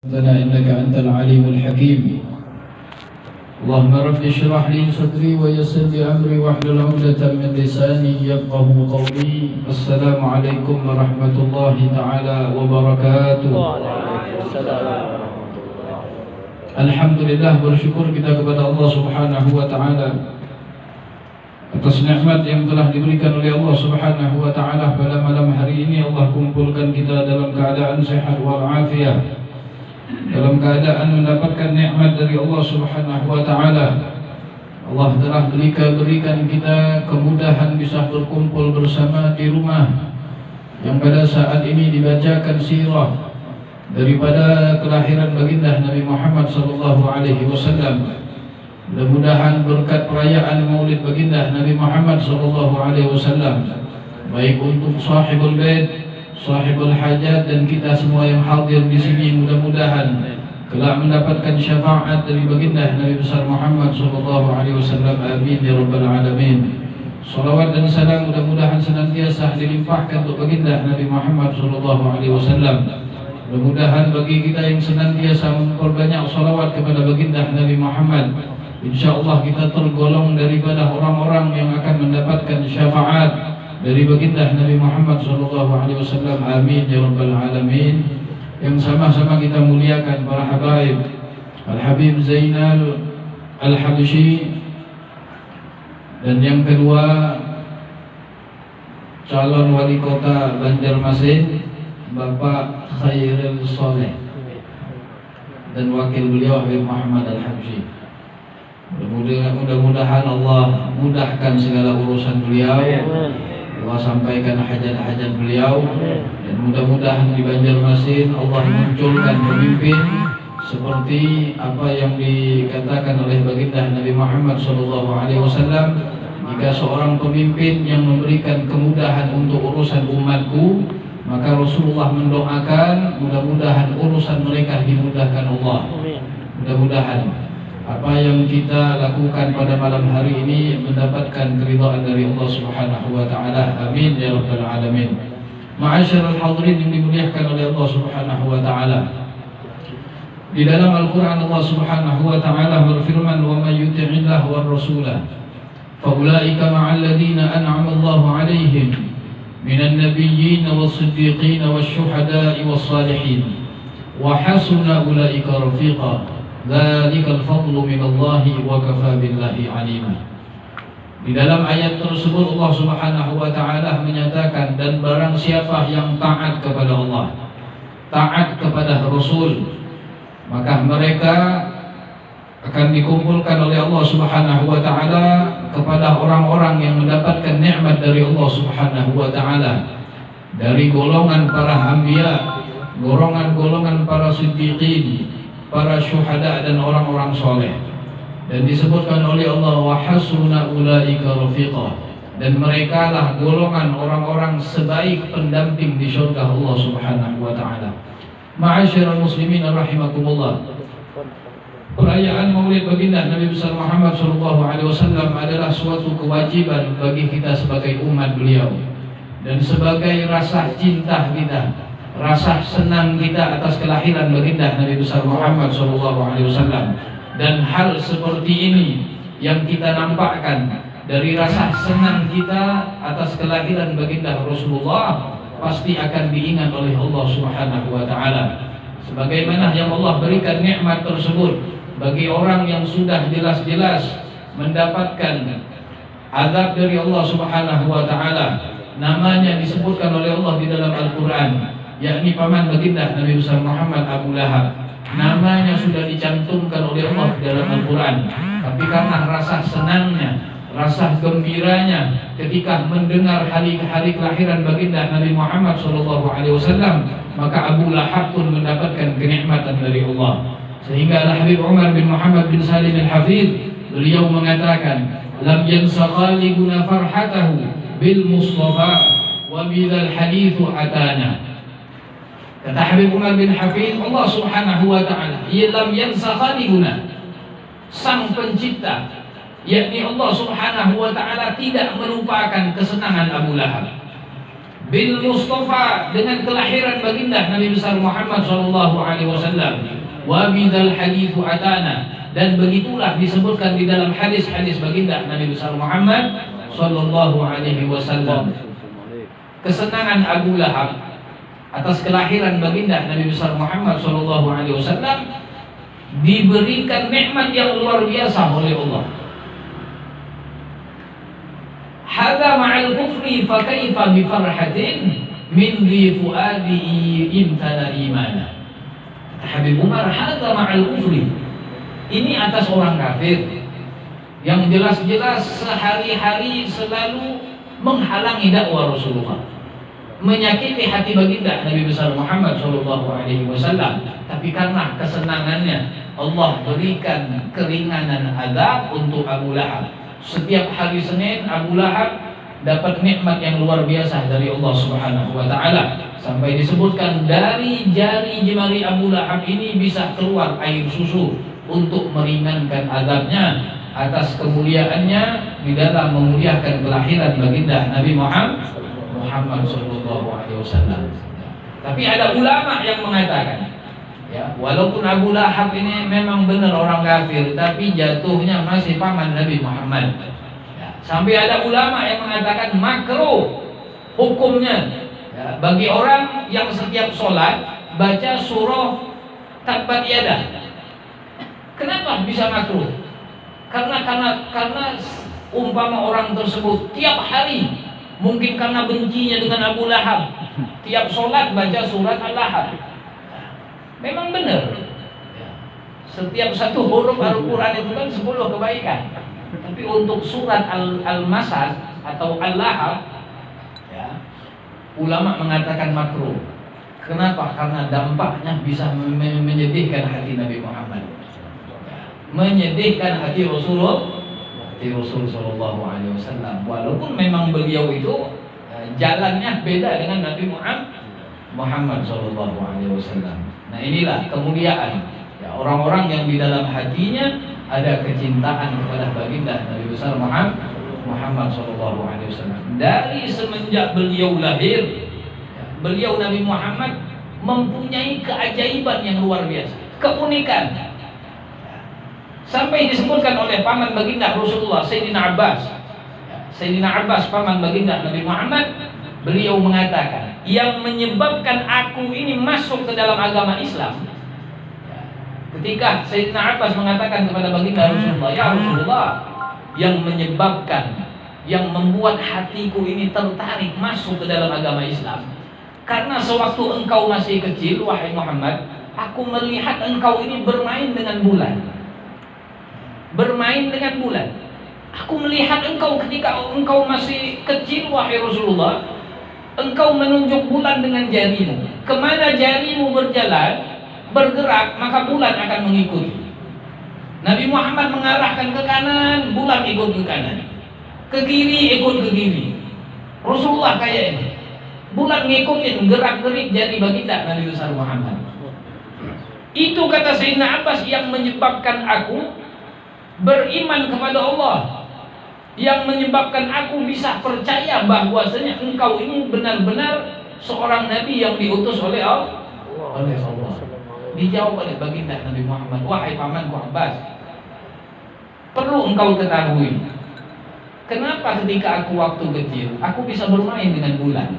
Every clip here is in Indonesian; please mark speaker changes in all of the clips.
Speaker 1: ربنا إنك أنت العليم الحكيم. اللهم رب اشرح لي صدري ويسر لي أمري واحلل عقدة من لساني يفقه قولي. السلام عليكم ورحمة الله تعالى وبركاته. Alhamdulillah, bersyukur kita kepada Allah Subhanahu wa taala atas nikmat yang telah diberikan oleh Allah Subhanahu wa taala. Pada malam hari ini Allah kumpulkan kita dalam keadaan sehat walafiat, dalam keadaan mendapatkan nikmat dari Allah Subhanahu wa taala. Allah telah berikan kita kemudahan bisa berkumpul bersama di rumah yang pada saat ini dibacakan sirah daripada kelahiran baginda Nabi Muhammad sallallahu alaihi wasallam. Mudah-mudahan berkat perayaan Maulid baginda Nabi Muhammad sallallahu alaihi wasallam, baik untuk sahibul bait, sahibul hajat, dan kita semua yang hadir di sini, mudah-mudahan kelak mendapatkan syafaat dari baginda Nabi besar Muhammad sallallahu alaihi wasallam. Amin ya rabbal alamin. Salawat dan salam mudah-mudahan senantiasa dilimpahkan untuk baginda Nabi Muhammad sallallahu alaihi wasallam. Mudah-mudahan bagi kita yang senantiasa memperbanyak salawat kepada baginda Nabi Muhammad, insyaallah kita tergolong daripada orang-orang yang akan mendapatkan syafaat dari baginda Nabi Muhammad sallallahu alaihi wasallam. Amin ya rabbal alamin. Yang sama-sama kita muliakan para habaib Al-Habib Zainal Al-Habsyi, dan yang kedua calon wali kota Banjarmasin Bapak Khairul Soleh, dan wakil beliau Habib Muhammad Al-Habsyi. Mudah-mudahan Allah mudahkan segala urusan beliau, Allah sampaikan hajat-hajat beliau, dan mudah-mudahan di Banjarmasin Allah munculkan pemimpin seperti apa yang dikatakan oleh baginda Nabi Muhammad SAW. Jika seorang pemimpin yang memberikan kemudahan untuk urusan umatku, maka Rasulullah mendoakan mudah-mudahan urusan mereka dimudahkan Allah. Mudah-mudahan apa yang kita lakukan pada malam hari ini mendapatkan keridhaan dari Allah Subhanahu wa taala. Amin ya rabbal alamin. Ma'asyiral hadirin yang dimuliakan oleh Allah Subhanahu wa taala, di dalam Al-Qur'an Allah Subhanahu wa taala berfirman, "Wa may yuti'illah war rasulah fa ulaika ma'al ladzina an'ama Allahu 'alaihim minan nabiyyin was-siddiqin wasyuhada'i was-salihin wa hasuna ulaika rafiqa dzalikal fadlu minallahi wa kafa billahi 'alima." Di dalam ayat tersebut Allah Subhanahu wa taala menyatakan, dan barang siapa yang taat kepada Allah, taat kepada Rasul, maka mereka akan dikumpulkan oleh Allah Subhanahu wa taala kepada orang-orang yang mendapatkan nikmat dari Allah Subhanahu wa taala, dari golongan para anbiya, golongan para siddiqin, para syuhada, dan orang-orang soleh. Dan disebutkan oleh Allah, wa hasuna ulaika rafiqa, dan mereka lah golongan orang-orang sebaik pendamping di surga Allah Subhanahu wa taala. Ma'asyiral muslimin rahimakumullah, perayaan Maulid baginda Nabi besar Muhammad sallallahu alaihi wasallam adalah suatu kewajiban bagi kita sebagai umat beliau, dan sebagai rasa cinta kita, rasa senang kita atas kelahiran baginda Nabi besar Muhammad sallallahu alaihi wasallam. Dan hal seperti ini yang kita nampakkan dari rasa senang kita atas kelahiran baginda Rasulullah pasti akan diingat oleh Allah Subhanahu wa taala, sebagaimana yang Allah berikan nikmat tersebut bagi orang yang sudah jelas-jelas mendapatkan azab dari Allah Subhanahu wa taala. Namanya disebutkan oleh Allah di dalam Al-Qur'an, yakni paman baginda Nabi besar Muhammad, Abu Lahab. Namanya sudah dicantumkan oleh Allah di dalam Al-Qur'an, tapi karena rasa senangnya, rasa gembiranya ketika mendengar hari kelahiran baginda Nabi Muhammad SAW, maka Abu Lahab pun mendapatkan kenikmatan dari Allah. Sehingga Al-Habib Umar bin Muhammad bin Salim Al-Hafidh, beliau mengatakan, lam yansa qalibuna farhatahu bil Mustafa wa bidzal hadithu atana. Kata Habib Umar bin Hafidh, Allah Subhanahu wa taala, ia lam yansa qalibuna, sang pencipta, yakni Allah Subhanahu wa taala tidak melupakan kesenangan Abu Lahab. bil Mustafa, dengan kelahiran baginda Nabi besar Muhammad sallallahu alaihi wasallam, wa bidzal haditsu atana, dan begitulah disebutkan di dalam hadis-hadis baginda Nabi besar Muhammad sallallahu alaihi wasallam. Kesenangan Abu Lahab atas kelahiran baginda Nabi besar Muhammad sallallahu alaihi wasallam diberikan nikmat yang luar biasa oleh Allah. Hadza ma'al kufri fa kaifa bi farhatin min dhi fuadi imtala imana. Habib Umar, hadza ma'al kufri, ini atas orang kafir yang jelas-jelas sehari-hari selalu menghalangi dakwah Rasulullah, menyakiti hati baginda Nabi besar Muhammad sallallahu alaihi wasallam, tapi karena kesenangannya Allah berikan keringanan azab untuk Abu Lahab. Setiap hari Senin Abu Lahab dapat nikmat yang luar biasa dari Allah Subhanahu wa taala, sampai disebutkan dari jari jemari Abu Lahab ini bisa keluar air susu untuk meringankan azabnya atas kemuliaannya di dalam memuliakan kelahiran baginda Nabi Muhammad sallallahu alaihi wasallam. Tapi ada ulama yang mengatakan, ya, walaupun Abu Lahab ini memang benar orang kafir, tapi jatuhnya masih paman Nabi Muhammad. Ya, sampai ada ulama yang mengatakan makruh hukumnya, ya, bagi orang yang setiap sholat baca surah Tabbat Yada. Kenapa bisa makruh? Karena umpama orang tersebut tiap hari, mungkin karena bencinya dengan Abu Lahab, tiap sholat baca surat Al-Lahab. Memang benar, setiap satu huruf Al-Quran itu kan 10 kebaikan. Tapi untuk surat Al-Masad atau Al-Lahab, ya, ulama mengatakan makruh. Kenapa? Karena dampaknya bisa menyedihkan hati Nabi Muhammad, menyedihkan hati Rasul sallallahu alaihi wasallam. Walaupun memang beliau itu jalannya beda dengan Nabi Muhammad sallallahu alaihi wasallam. Nah, inilah kemuliaan, ya, orang-orang yang di dalam hatinya ada kecintaan kepada baginda Nabi besar Muhammad sallallahu alaihi wasallam. Dari semenjak beliau lahir, ya, beliau Nabi Muhammad mempunyai keajaiban yang luar biasa, keunikan. Sampai disebutkan oleh paman baginda Rasulullah, Sayyidina Abbas. Sayyidina Abbas, paman baginda Nabi Muhammad, beliau mengatakan, yang menyebabkan aku ini masuk ke dalam agama Islam, ketika Sayyidina Abbas mengatakan kepada baginda Rasulullah, ya Rasulullah, yang menyebabkan, yang membuat hatiku ini tertarik masuk ke dalam agama Islam, karena sewaktu engkau masih kecil, wahai Muhammad, aku melihat engkau ini bermain dengan bulan. Bermain dengan bulan. Aku melihat engkau ketika engkau masih kecil, wahai Rasulullah, engkau menunjuk bulan dengan jarimu. Kemana jarimu berjalan, bergerak, maka bulan akan mengikuti. Nabi Muhammad mengarahkan ke kanan, bulan ikut ke kanan. Ke kiri, ikut ke kiri. Rasulullah kayak ini. Bulan ngikutin gerak-gerik jari baginda Nabi besar Muhammad. Itu kata Sayyidina Abbas yang menyebabkan aku beriman kepada Allah, yang menyebabkan aku bisa percaya bahwasanya engkau ini benar-benar seorang nabi yang diutus oleh Allah. Dijawab oleh baginda Nabi Muhammad, wahai pamanku Abbas, perlu engkau ketahui, kenapa ketika aku waktu kecil aku bisa bermain dengan bulan?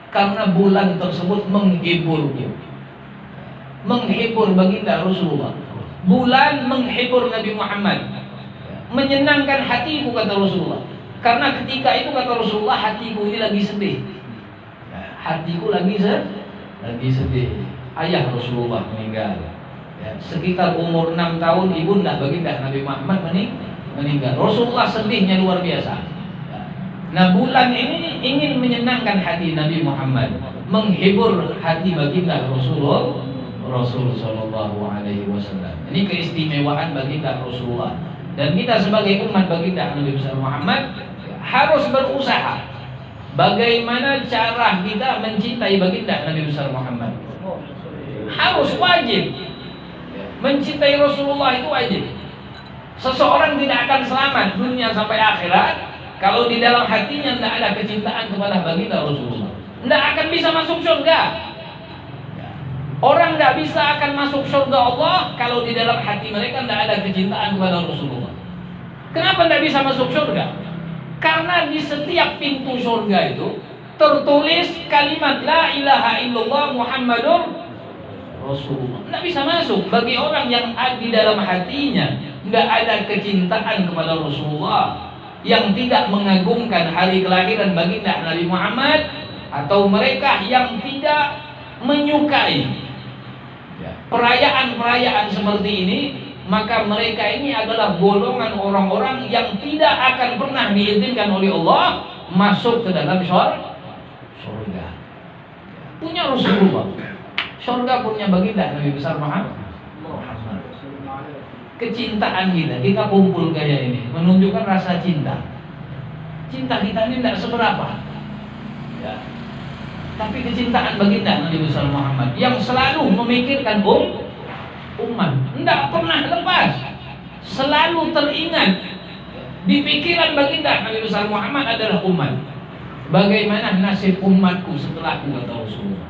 Speaker 1: Karena bulan tersebut menghiburku, menghibur baginda Rasulullah. Bulan menghibur Nabi Muhammad, menyenangkan hatiku, kata Rasulullah. Karena ketika itu kata Rasulullah, hatiku ini lagi sedih. Hatiku lagi sedih. Ayah Rasulullah meninggal, ya, sekitar umur 6 tahun ibunda baginda Nabi Muhammad meninggal. Rasulullah sedihnya luar biasa. Nah, bulan ini ingin menyenangkan hati Nabi Muhammad, menghibur hati baginda Rasul sallallahu alaihi wasallam. Ini keistimewaan baginda Rasulullah. Dan kita sebagai umat baginda Nabi besar Muhammad harus berusaha bagaimana cara kita mencintai baginda Nabi besar Muhammad. Harus wajib. Mencintai Rasulullah itu wajib. Seseorang tidak akan selamat dunia sampai akhirat kalau di dalam hatinya tidak ada kecintaan kepada baginda Rasulullah, tidak akan bisa masuk surga. Orang tidak bisa akan masuk surga Allah kalau di dalam hati mereka tidak ada kecintaan kepada Rasulullah. Kenapa tidak bisa masuk surga? Karena di setiap pintu surga itu tertulis kalimat La ilaha illallah Muhammadur Rasulullah. Tidak bisa masuk bagi orang yang di dalam hatinya tidak ada kecintaan kepada Rasulullah, yang tidak mengagungkan hari kelahiran baginda Nabi Muhammad, atau mereka yang tidak menyukai perayaan-perayaan seperti ini, maka mereka ini adalah golongan orang-orang yang tidak akan pernah diizinkan oleh Allah masuk ke dalam surga. Punya Rasulullah, surga punya baginda Nabi besar Muhammad. Kecintaan kita kumpul kayak ini menunjukkan rasa cinta. Cinta kita ini tidak seberapa, ya. Tapi kecintaan baginda Nabi besar Muhammad yang selalu memikirkan umat, tidak pernah lepas, selalu teringat di pikiran baginda Nabi besar Muhammad adalah umat. Bagaimana nasib umatku setelahku, kata Rasulullah.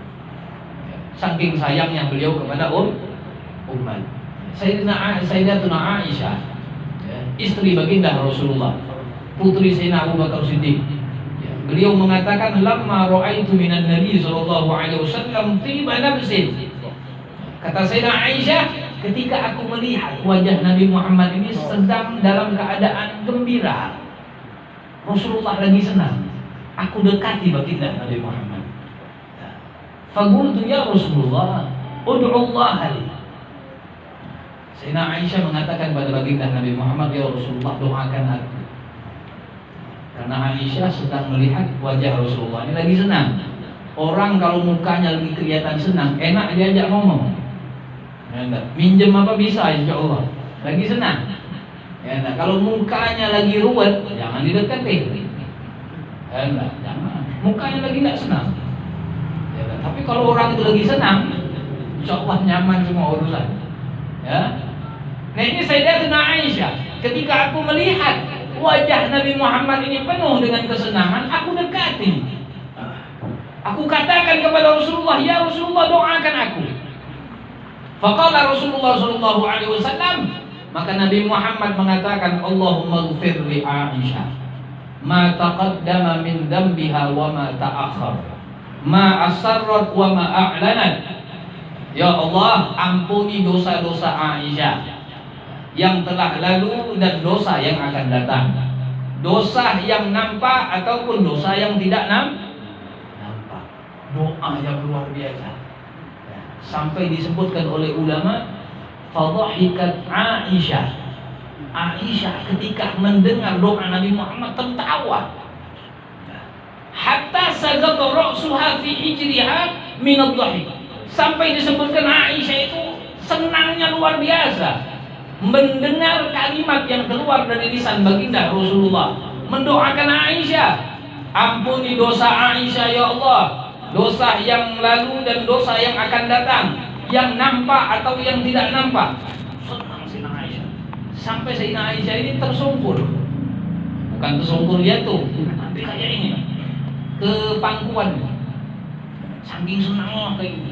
Speaker 1: Saking sayangnya beliau kepada umat. Sayyidatuna Aisyah, istri baginda Rasulullah, putri Sayyidina Abu Bakar Siddiq, beliau mengatakan, lamma ra'aitu minan nabi sallallahu alaihi wasallam tiba nafsin. Kata Sayyidah Aisyah, ketika aku melihat wajah Nabi Muhammad ini sedang dalam keadaan gembira, Rasulullah lagi senang, aku dekati baginda Nabi Muhammad. Faqultu ya Rasulullah, ud'u Allah li. Sayyidah Aisyah mengatakan pada baginda Nabi Muhammad, ya Rasulullah, doakan aku. Karena Aisyah sedang melihat wajah Rasulullah ini lagi senang. Orang kalau mukanya lagi kelihatan senang, enak diajak ngomong. Minjem apa bisa, insya Allah. Lagi senang. Ya, kalau mukanya lagi ruwet, jangan didekati. Jangan. Mukanya lagi tidak senang. Ya, tapi kalau orang itu lagi senang, insya Allah nyaman semua urusan. Ya. Nah, ini Sayyidatuna Aisyah, ketika aku melihat wajah Nabi Muhammad ini penuh dengan kesenangan, aku dekati. Aku katakan kepada Rasulullah, ya Rasulullah, doakan aku. Faqala Rasulullah sallallahu alaihi wasallam, maka Nabi Muhammad mengatakan, Allahumma ighfir li Aisyah ma taqaddama min dhanbiha wa ma ta'akhkhar, ma asarrat wa ma a'lanat. Ya Allah, ampuni dosa-dosa Aisyah yang telah lalu dan dosa yang akan datang, dosa yang nampak ataupun dosa yang tidak nampak. Doa yang luar biasa, sampai disebutkan oleh ulama, fadhahikat Aisyah. Aisyah ketika mendengar doa Nabi Muhammad tertawa, hatta sagata ra'suha fi hijriha min ad-dhahik. Sampai disebutkan Aisyah itu senangnya luar biasa mendengar kalimat yang keluar dari lisan baginda Rasulullah, mendoakan Aisyah, ampuni dosa Aisyah ya Allah, dosa yang lalu dan dosa yang akan datang, yang nampak atau yang tidak nampak. Senang Sayyidina Aisyah, sampai Sayyidina Aisyah ini tersungkur, bukan tersungkur jatuh, tapi kayak ini ke pangkuan, saking senangnya kayak ini,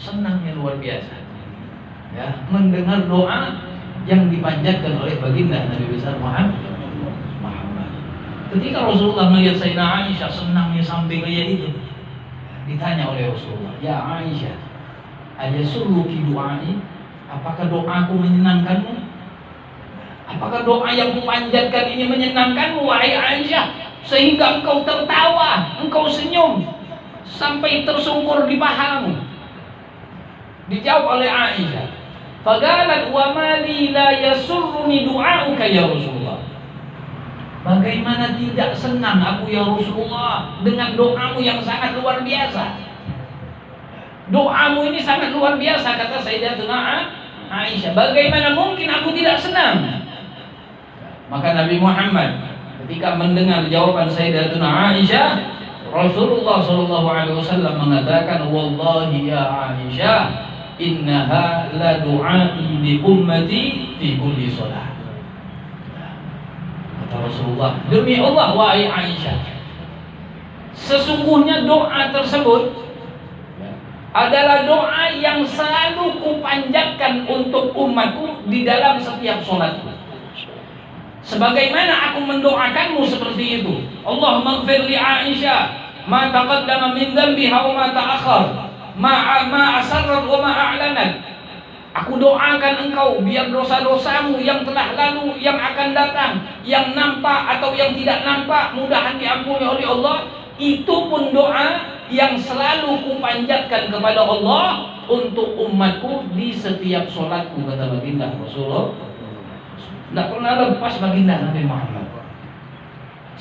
Speaker 1: senangnya luar biasa. Ya, mendengar doa yang dipanjatkan oleh baginda Nabi besar Muhammad. Ketika Rasulullah melihat Sayyidina Aisyah senangnya sampai kayak itu, ditanya oleh Rasulullah, ya Aisyah, ayasurruki du'ai, apakah doaku menyenangkanmu? Apakah doa yang kupanjatkan ini menyenangkanmu, wahai Aisyah, sehingga engkau tertawa, engkau senyum sampai tersungkur di pahamu? Dijawab oleh Aisyah, faqalat wa mali la yasurruni du'auka ya Rasulullah. Bagaimana tidak senang aku ya Rasulullah dengan doamu yang sangat luar biasa. Doamu ini sangat luar biasa, kata Sayyidatuna Aisyah. Bagaimana mungkin aku tidak senang? Maka Nabi Muhammad ketika mendengar jawaban Sayyidatuna Aisyah, Rasulullah sallallahu alaihi wasallam mengatakan, wallahi ya Aisyah, innaha la du'ai li ummati fi kulli shalah. Kata Rasulullah, demi Allah wahai Aisyah, sesungguhnya doa tersebut adalah doa yang selalu kupanjatkan untuk umatku di dalam setiap sholatku. Sebagaimana aku mendoakanmu seperti itu. Allahumma ighfir li Aisyah ma taqaddama min dhanbiha wa ma ta'akhkhar, ma asarrat wa ma a'lanat. Aku doakan engkau biar dosa-dosamu yang telah lalu, yang akan datang, yang nampak atau yang tidak nampak, mudahan diampuni oleh Allah. Itu pun doa yang selalu kupanjatkan kepada Allah untuk umatku di setiap sholatku, kata baginda Rasulullah. Tidak pernah lepas baginda Nabi Muhammad.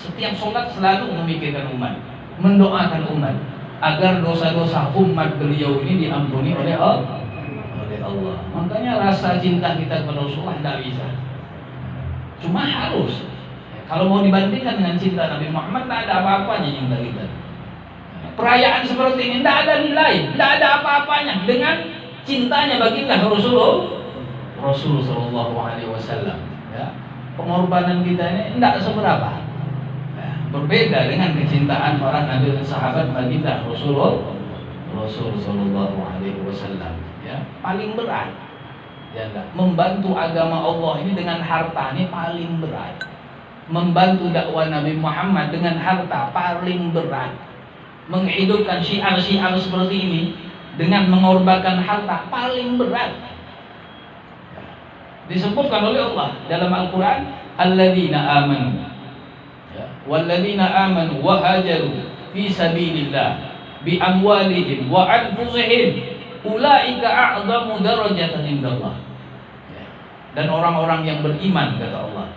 Speaker 1: Setiap sholat selalu memikirkan umat, mendoakan umat agar dosa-dosa umat beliau ini diampuni oleh Allah. Makanya rasa cinta kita kepada Rasulullah tidak bisa, cuma harus. Kalau mau dibandingkan dengan cinta Nabi Muhammad, tidak ada apa-apanya cinta kita. Perayaan seperti ini tidak ada nilai, tidak ada apa-apanya dengan cintanya baginda Rasulullah Sallallahu Alaihi Wasallam. Ya, pengorbanan kita ini tidak seberapa. Ya, berbeda dengan kecintaan para nabi dan sahabat baginda Rasul Sallallahu Alaihi Wasallam. Ya, paling berat. Ya, membantu agama Allah ini dengan harta ini paling berat. Membantu dakwah Nabi Muhammad dengan harta paling berat. Menghidupkan syiar-syiar seperti ini dengan mengorbankan harta paling berat. Disebutkan oleh Allah dalam Al-Quran, alladzina amanu, walladzina amanu wa hajaru fi sabilillah bi amwalihim wa anfusihim ulaika a'zamu darajatan indallah. Dan orang-orang yang beriman, kata Allah,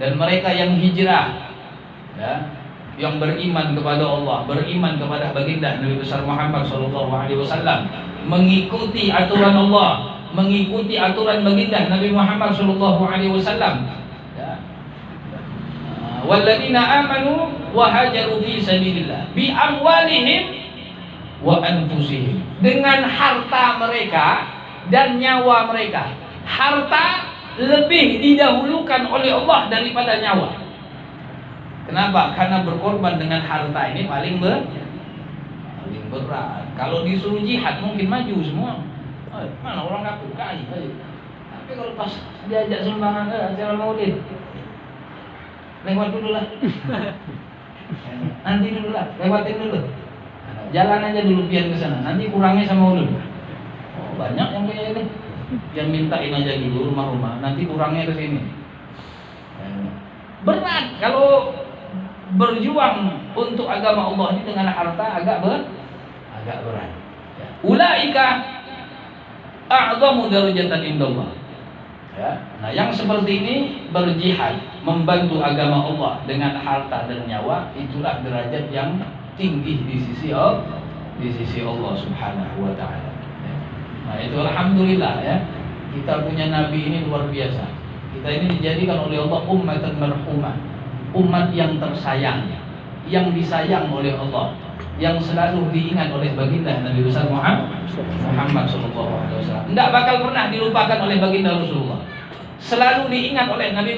Speaker 1: dan mereka yang hijrah, ya, yang beriman kepada Allah, beriman kepada baginda Nabi besar Muhammad sallallahu alaihi wasallam, mengikuti aturan Allah, mengikuti aturan baginda Nabi Muhammad sallallahu alaihi wasallam. Ya. Walladzina amanu wa hajaru fi sabilillah bi amwalihim wa anfusihim, dengan harta mereka dan nyawa mereka. Harta lebih didahulukan oleh Allah daripada nyawa. Kenapa? Karena berkorban dengan harta ini paling berat. Kalau disuruh jihad mungkin maju semua. Mana orang kafir kaya. Tapi kalau pas diajak sumbangan acara maulid, lewat dulu lah. Nanti dulu lah, lewatin dulu. Jalan aja dulu pian ke sana. Nanti kurangnya sama ulun. Oh, banyak yang kayak ini. Yang mintain aja dulu rumah-rumah, nanti kurangnya ke sini. Berat kalau berjuang untuk agama Allah ini dengan harta, agak berat. Ulaika a'zamu darajatan indallah. Ya. Nah, yang seperti ini berjihad, membantu agama Allah dengan harta dan nyawa, itulah derajat yang tinggi di sisi Allah Subhanahu wa taala. Nah, itu alhamdulillah ya. Kita punya nabi ini luar biasa. Kita ini dijadikan oleh Allah ummatan marhumah, umat yang tersayang, yang disayang oleh Allah, yang selalu diingat oleh baginda Nabi besar Muhammad sallallahu alaihi wasallam. Tidak bakal pernah dilupakan oleh baginda Rasulullah. Selalu diingat oleh Nabi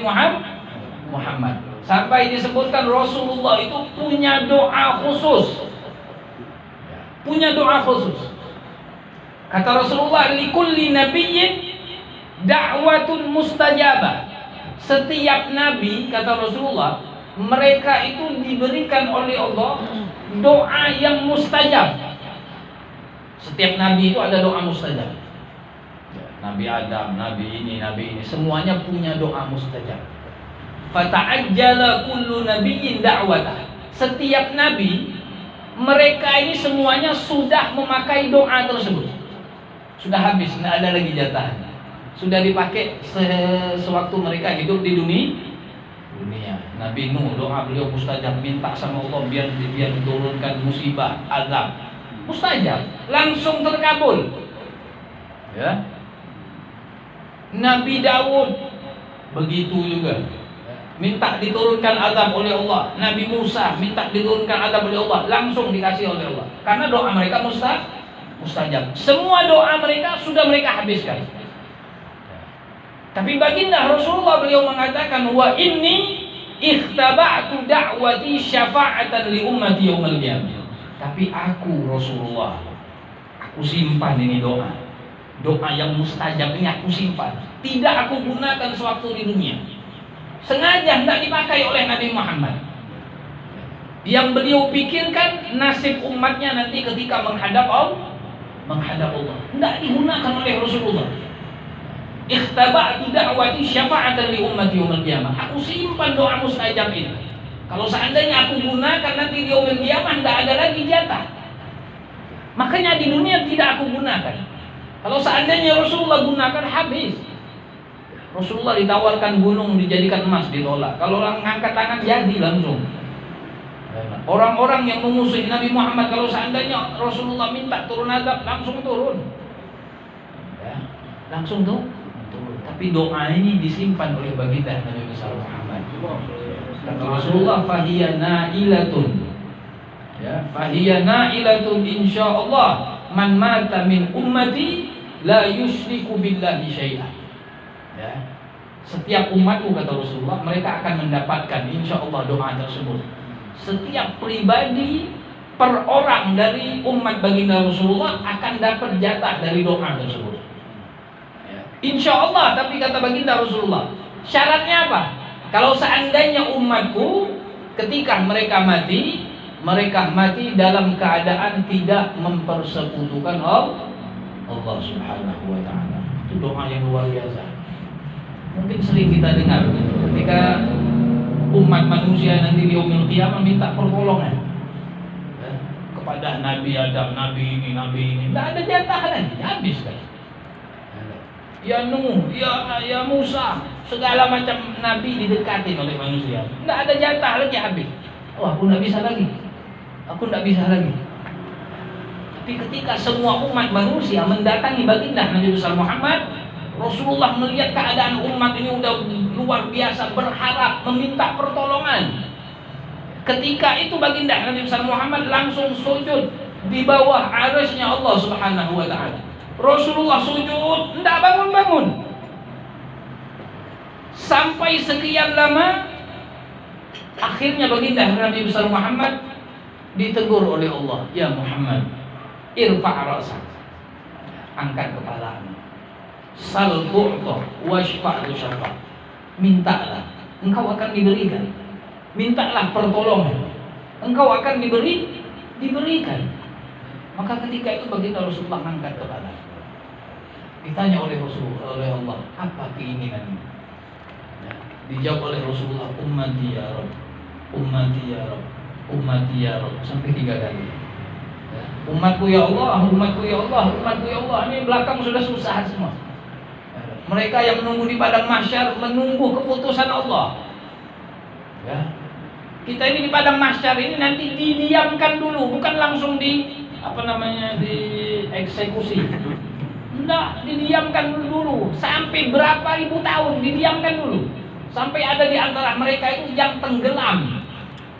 Speaker 1: Muhammad. Sampai disebutkan Rasulullah itu punya doa khusus. Punya doa khusus. Kata Rasulullah, likulli nabiyyin da'watun mustajabah. Setiap nabi, kata Rasulullah, mereka itu diberikan oleh Allah doa yang mustajab. Setiap nabi itu ada doa mustajab. Nabi Adam, nabi ini, semuanya punya doa mustajab. Fata'ajjala kullu nabiyyin da'watah. Setiap nabi, mereka ini semuanya sudah memakai doa tersebut. Sudah habis, tidak ada lagi jatahnya. Sudah dipakai sewaktu mereka hidup di dunia. Nabi Nuh, doa beliau mustajab, minta sama Allah biar diturunkan musibah, azab. Mustajab, langsung terkabul. Ya. Nabi Daud begitu juga. Minta diturunkan azab oleh Allah. Nabi Musa minta diturunkan azab oleh Allah, langsung dikasih oleh Allah. Karena doa mereka mustajab. Semua doa mereka sudah mereka habiskan. Tapi baginda Rasulullah beliau mengatakan, wa inni
Speaker 2: ikhtaba'tu da'wati syafa'atan li ummati yaumil qiyamah. Tapi aku Rasulullah, aku simpan ini doa. Doa yang mustajab ini aku simpan. Tidak aku gunakan sewaktu di dunia. Sengaja tidak dipakai oleh Nabi Muhammad. Yang beliau pikirkan nasib umatnya nanti ketika menghadap Allah. Tidak digunakan oleh Rasulullah. Ikhtaba'tu da'wati syafa'atan li ummati yaumil qiyamah. Aku simpan doa mustajab ini. Kalau seandainya aku gunakan nanti di yaumil qiyamah, tidak ada lagi jatah. Makanya di dunia tidak aku gunakan. Kalau seandainya Rasulullah gunakan, habis. Rasulullah ditawarkan gunung dijadikan emas, ditolak. Kalau orang angkat tangan, jadi langsung. Orang-orang yang memusuhi Nabi Muhammad, kalau seandainya Rasulullah minta turun azab, langsung turun. Ya, langsung turun. Tapi doa ini disimpan oleh baginda Nabi besar Muhammad. Kata Rasulullah, fahiya na'ilatun. Ya, fahiya na'ilatun insyaallah man mata min ummati la yusyriku billahi syai'an. Ya. Setiap umatku, kata Rasulullah, mereka akan mendapatkan insyaallah doa tersebut. Setiap pribadi per orang dari umat baginda Rasulullah akan dapat jatah dari doa tersebut. Insya Allah, tapi kata baginda Rasulullah, syaratnya apa? Kalau seandainya umatku ketika mereka mati dalam keadaan tidak mempersekutukan Allah Subhanahu wa ta'ala. Itu doa yang luar biasa. Mungkin sering kita dengar ketika umat manusia nanti di yaumil qiyamah minta pertolongan kepada Nabi Adam, Nabi ini. Tidak ada jatah lagi, habis kan. Ya Nuh, ya Musa, segala macam nabi didekatin oleh manusia. Tidak ada jatah lagi, habis. Oh, aku tidak bisa lagi. Tapi ketika semua umat manusia mendatangi baginda Nabi besar Muhammad, Rasulullah melihat keadaan umat ini udah luar biasa, berharap, meminta pertolongan. Ketika itu baginda Nabi besar Muhammad langsung sujud di bawah arasnya Allah Subhanahu wa ta'ala. Rasulullah sujud, tidak bangun-bangun sampai sekian lama. Akhirnya baginda Nabi besar Muhammad ditegur oleh Allah, ya Muhammad, irfa' ra'sak, angkat kepalamu, sal tu'ta washfa'u syafa', mintalah, engkau akan diberikan. Mintalah pertolongan, engkau akan diberikan. Maka ketika itu baginda Rasulullah angkat kepala. Ditanya oleh Allah, apa keinginanmu? Ya, dijawab oleh Rasulullah, ummati ya Rabb, ummati ya Rabb, ummati ya Rabb, sampai 3 kali. Ya, umatku ya Allah, umatku ya Allah, umatku ya Allah. Ini belakang sudah susah semua. Ya, mereka yang menunggu di padang mahsyar menunggu keputusan Allah. Ya, kita ini di padang mahsyar ini nanti didiamkan dulu, bukan langsung dieksekusi. Enggak, didiamkan dulu sampai berapa ribu tahun, didiamkan dulu sampai ada di antara mereka itu yang tenggelam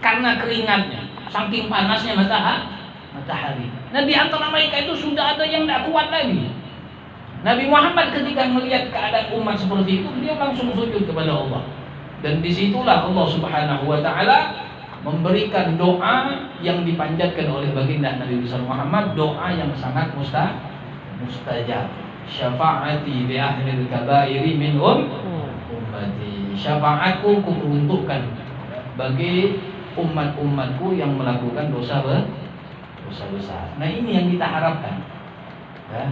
Speaker 2: karena keringatnya, saking panasnya matahari. Nah, di antara mereka itu sudah ada yang tidak kuat lagi. Nabi Muhammad ketika melihat keadaan umat seperti itu, dia langsung sujud kepada Allah. Dan disitulah Allah Subhanahu wa ta'ala memberikan doa yang dipanjatkan oleh baginda Nabi besar Muhammad, doa yang sangat mustajab. Syafa'ati li ahlil kabairi min ummati. Syafaatku kuperuntukkan bagi umat-umatku yang melakukan dosa besar. Nah, ini yang kita harapkan. Ya.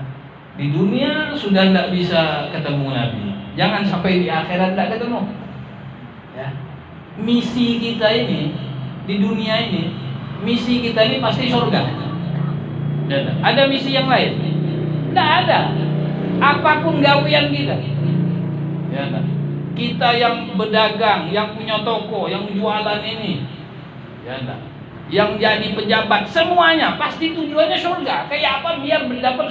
Speaker 2: Di dunia sudah tidak bisa ketemu Nabi, jangan sampai di akhirat tidak ketemu. Ya. Misi kita ini di dunia ini, misi kita ini pasti surga. Dan ada misi yang lain? Tidak ada. Apapun gawean kita, ya, kita yang berdagang, yang punya toko, yang jualan ini, ya, yang jadi pejabat, semuanya pasti tujuannya surga. Kayak apa? Biar mendapat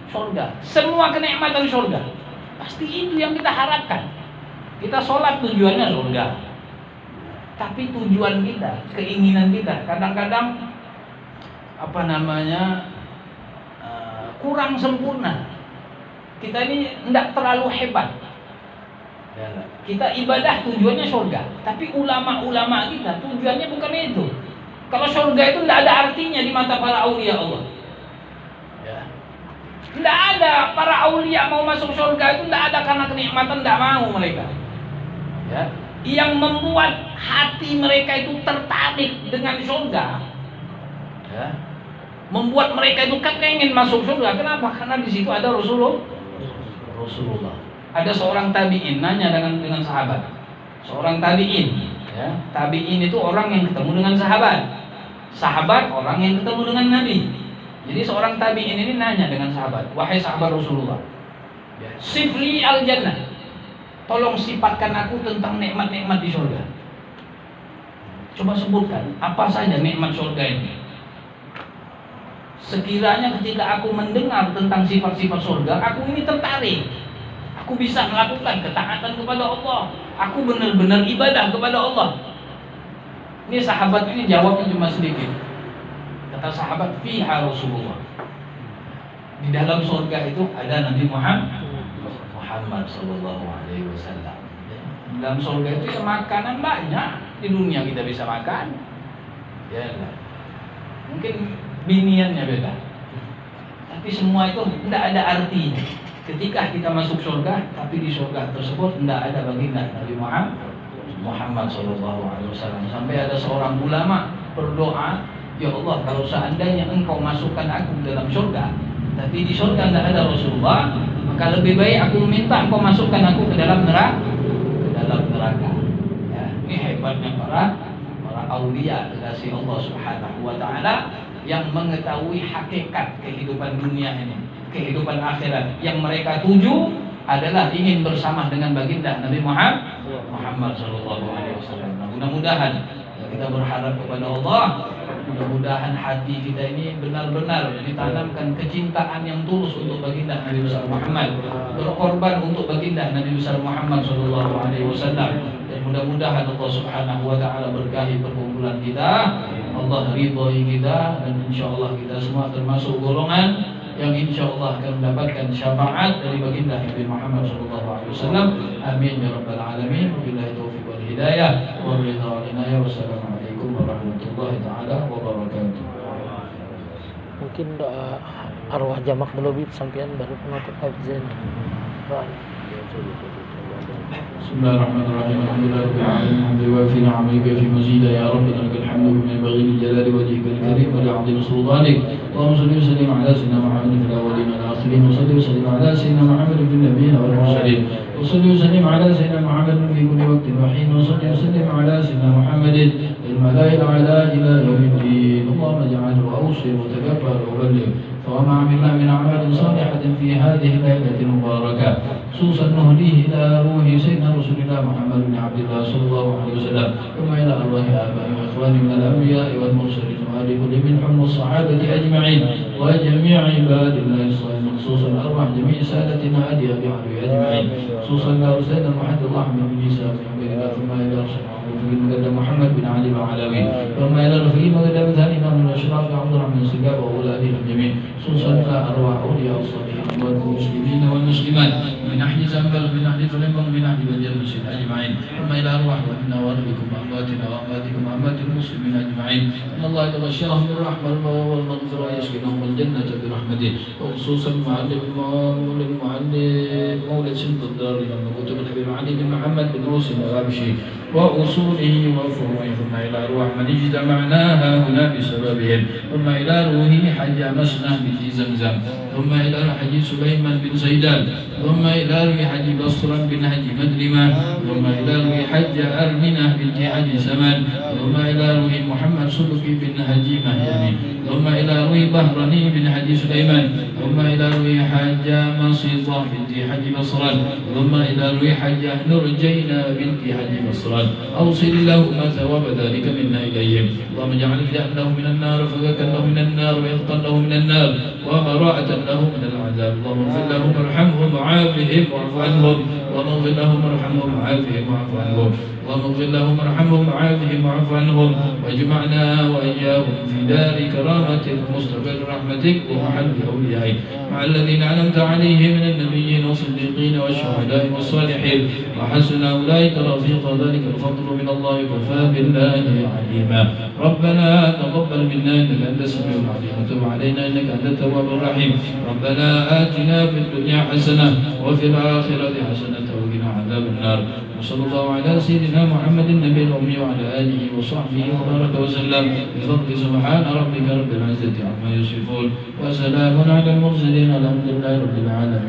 Speaker 2: surga. Semua kenikmatan surga. Pasti itu yang kita harapkan. Kita sholat tujuannya surga. Tapi tujuan kita, keinginan kita kadang-kadang kurang sempurna. Kita ini tidak terlalu hebat. Kita ibadah tujuannya surga, tapi ulama-ulama kita tujuannya bukan itu. Kalau surga itu tidak ada artinya di mata para aulia Allah. Tidak ada, para aulia mau masuk surga itu tidak ada karena kenikmatan, tidak mau mereka. Yang membuat hati mereka itu tertarik dengan surga, membuat mereka itu kan ingin masuk surga. Kenapa? Karena di situ ada Rasulullah. Ada seorang tabi'in nanya dengan sahabat. Seorang tabi'in, tabi'in itu orang yang ketemu dengan sahabat. Sahabat orang yang ketemu dengan Nabi. Jadi seorang tabi'in ini nanya dengan sahabat, wahai sahabat Rasulullah, sifli al-jannah, tolong sifatkan aku tentang nikmat-nikmat di surga. Coba sebutkan apa saja nikmat surga ini. Sekiranya ketika aku mendengar tentang sifat-sifat surga, aku ini tertarik. Aku bisa melakukan ketaatan kepada Allah. Aku benar-benar ibadah kepada Allah. Ini sahabat ini jawabnya cuma sedikit. Kata sahabat, fiha Rasulullah. Di dalam surga itu ada Nabi Muhammad sallallahu alaihi wasallam. Di dalam surga itu ya makanan banyak. Di dunia kita bisa makan. Ya, mungkin biniannya beda. Tapi semua itu tidak ada artinya. Ketika kita masuk surga, tapi di surga tersebut tidak ada baginda Nabi Muhammad SAW. Sampai ada seorang ulama berdoa, ya Allah, kalau seandainya Engkau masukkan aku dalam surga, tapi di surga tidak ada Rasulullah, maka lebih baik aku minta Engkau masukkan aku ke dalam neraka. Ya, ini hebatnya para aulia kekasih Allah Subhanahu Wa Taala yang mengetahui hakikat kehidupan dunia ini, kehidupan akhirat. Yang mereka tuju adalah ingin bersama dengan baginda Nabi Muhammad sallallahu alaihi wasallam. Mudah-mudahan kita berharap kepada Allah, mudah-mudahan hati kita ini benar-benar ditanamkan kecintaan yang tulus untuk baginda Nabi besar Muhammad, berkorban untuk baginda Nabi besar Muhammad sallallahu alaihi wasallam. Dan mudah-mudahan Allah Subhanahu wa taala berkahi perkumpulan kita, Allah ridhoi kita, dan insyaallah kita semua termasuk golongan yang insyaallah akan mendapatkan syafaat dari baginda Nabi Muhammad SAW. Amin ya rabbal alamin. Wabillahi taufiq wal hidayah. Wassalamualaikum warahmatullahi taala wabarakatuh.
Speaker 3: Mungkin doa arwah jamak belobit sampean baru penutup hafizan.
Speaker 1: Bismillahirrahmanirrahim. Alhamdulillahirabbil alamin. Hamdan wa fi ni'amika fi mazida ya rabbana lakal hamdu bima yanbaghi li jalali wajhikal karim wa li'azimi sultanik. Allahumma shalli wa sallim ala sayyidina Muhammadin fil awwalin wal akhirin wa salli wa sallim ala sayyidina Muhammadin fil nabiyyin wal mursalin wa salli wa sallim ala sayyidina Muhammadin fi kulli waqtin wa hin wa salli wa sallim ala sayyidina Muhammadin fil malaa'il a'la ila yaumiddin. Allahumma ij'alhu awsi wa taqabbal wa balligh وما عملنا من أعمال صالحة في هذه الليلة المباركة خصوصا نهديه إلى روح سيدنا رسول الله محمد بن عبد الله صلى الله عليه وسلم ثم إلى أرواح آبائي وإخواني من الأنبياء والمرسلين وآل كل منهم والصحابة أجمعين وجميع عباد الله الصالحين خصوصا أرواح جميع سادتنا أبي علي أجمعين خصوصا سيدنا محمد الله بن عيسى ثم إلى المقدم محمد بن علي العلوي ثم إلى رفيق المقدم ثاني من الأشراف عبد الرحمن السقاف وأولادهم الجميع خصوصا أرواح أولياء الصالحين والمسلمين والمسلمات من أحد زنبل من أحد فلنبل من أحد بنجر المسلمين أجمعين ثم إلى أرواح وإنا وأرضكم وأمواتنا وأمواتكم وأموات المسلمين أجمعين إن الله يتغشاهم بالرحمة والمغفرة ويسكنهم الجنة برحمته وخصوصا المعلم مولد سند الدار المكتوب النبي علي بن محمد بن موسى الغابشي وأصوله وفروعه ثم إلى أرواح من اجتمعناها هنا بسببهم ثم إلى روح حج مسنة بن زمزم ثم إلى حج سليمان بن زيدان ثم إلى روح حج بصرة بن حج مدرمة ثم إلى روح حج أرمنة بن حج سمان ثم إلى روح محمد سلكي بن حج مهيمي ثم إلى روح بهرني بن حج سليمان ثم إلى روح حج مصيطة بنت حج بصرة ثم إلى روح حج نرجينا بنت حج بصرة أوصل اللهم ثواب ذلك منا إليهم اللهم اجعل فداء له من النار وفكاكا له من النار وإلقا له من النار وبراءة له من العذاب اللهم اغفر لهم وارحمهم وعافهم واعف عنهم اللهم اغفر لهم وارحمهم وعافهم واعف عنهم اللهم اغفر لهم وارحمهم وعافهم واعف عنهم واجمعنا وإياهم في دار كرامتك ومستقر رحمتك ومحل أوليائك مع الذين أنعمت عليهم من النبيين والصديقين والشهداء والصالحين وحسن أولئك رفيقا ذلك الفضل من الله وكفى بالله عليما ربنا تقبل منا إنك أنت السميع العليم وتب علينا إنك أنت التواب الرحيم ربنا آتنا في الدنيا حسنة وفي الآخرة حسنة وقنا عذاب النار وصلى الله على سيدنا محمد النبي الأمي وعلى آله وصحبه وبارك وسلم بفضل سبحان ربك رب العزة عما يصفون وسلام على المرسلين الحمد لله رب العالمين.